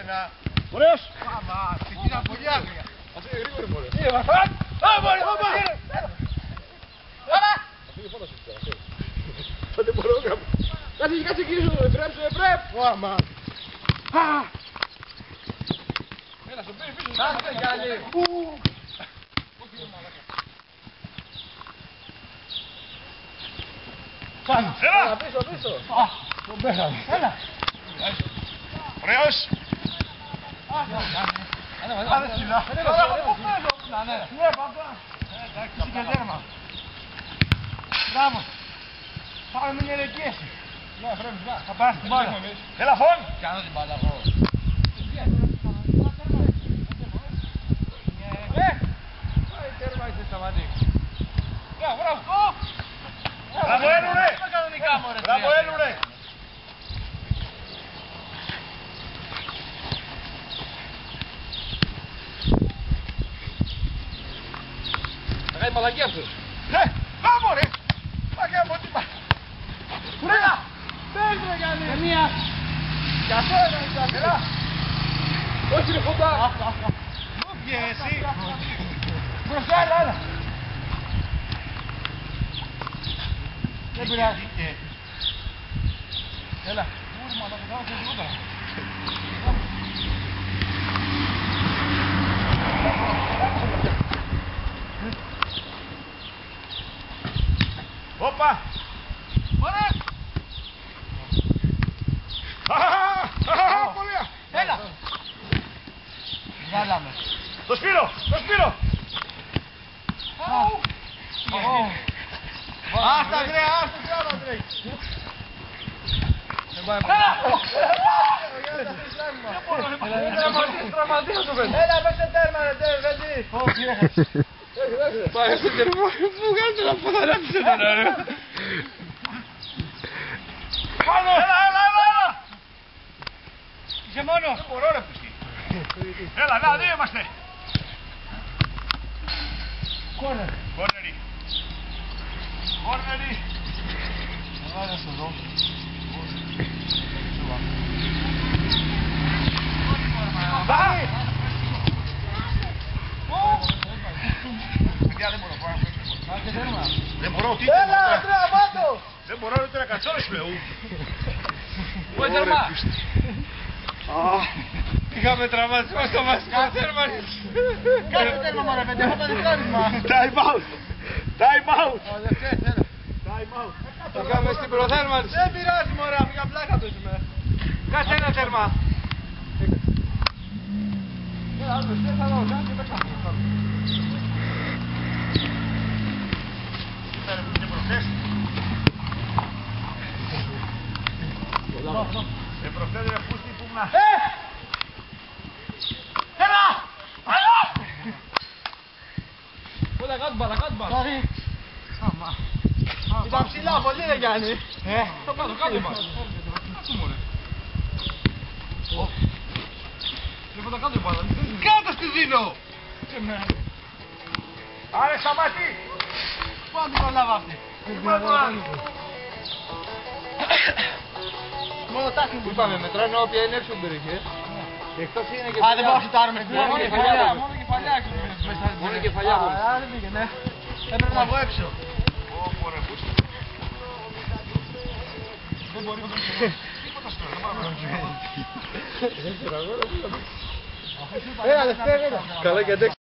ένα. Ωραίος. Άμα, ξεκινά πολύ άγρια. Αυτή είναι γρήγορη μωρέ. Τι έβασαν. Πάμε, πάμε. Δεν μπορώ να κάνω. Κάτσε γυρίζω το Εφραίμ, στο Εφραίμ. Άμα. Έλα, στον πήρε πίσω. Κάτσε καλή. Πάνω. Έλα, πίσω, πίσω. Τον πέσαμε. Έλα. Ωραίος. Άντε ψηλά. Ναι, παπά. Εσύ και τέρμα. Μπράβο. Πάμε με νερεκίες. Ναι, Εφραίμ, να. Θα πας την μπάλα. Έλα, Φων. Κάνω την μπάλα εγώ. Τέρμα είσαι σταματήσει. Μπράβο. Μπράβο, Έλουρε. Μπράβο, Έλουρε. Θα κάνει μαλακία αυτός. Πάμε ρε. Μαλακία από τι πάει. Βρέκα. Πες ρε Γιάννη. Μία. Για σένα ήταν. Έλα. Όχι ρε κοντά. Μου πιέσει. Μπροστά, έλα. Δεν πειράζει. Έλα. Ούρμα, να το κάνω σε τίποτα. Όπα. Ωραία. Πολύ. Έλα. Βγάλαμε. Το Σπύρο. Το Σπύρο. Άστα Ανδρέα, άστα τράβα Ανδρέα. Έλα, πες το τέρμα ρε Βεντή. Όχι, έχασε. Πάει στο τέρμα. Μου κάνετε να ποδαράτησε τον αέρα. Πάνω. Έλα. Είσαι μόνο. Δεν μπορώ ρε πουστή. Έλα, να, δύο είμαστε. Κόρνερ. Κόρνερι. Κόρνερι. Θα βάλω στο δω. Πάμε. Παιδιά, δεν μπορώ να πάω. Δεν μπορώ ούτε Έλα, Ανδρέα, πάτω. δεν μπορώ ούτε να κατσόρες πλέον. Πού είναι τέρμα. Είχαμε τραυματισμό στο βασικό τέρμα. Κάτσε τέρμα μωρέ παιδί, έχω το διπλάνισμα. Time out. Time out. Δεν ξέρεις, έλα. Time out. Το κάνουμε στην προθέρμανση. Δεν πειράζει μωρέ, αφήγα πλάκα το σήμερα. Κάτσε ένα τέρμα. Προχθές ρε πούστη που να... Έλα! Έλα! Κάτω μπάλα, κάτω μπάλα. Ήταν ψηλά πολύ ρε Γιάννη. Το κάτω μπάλα. Κάτω μωρέ. Βλέπω τα κάτω μπάλα. Κάτω στη δίνω! Άρε σταματή. Πού να την προλάβω αυτή. Μόνο τάχνη που είπαμε, μετράνε όποια είναι έξω από την περιοχή. Εκτός είναι και... Α, δεν μπορούμε να σουτάρουμε στην Μόνο κεφαλιά. μόνο κεφαλιά έξω. Μόνο κεφαλιά. Α, δεν πήγε, ναι. Έπρεπε να βγω έξω. Ω, ρε πούστη. Δεν μπορεί να το πει. Τίποτα στο δεν Έλα, Δευτέρα. Καλά και αντέξω.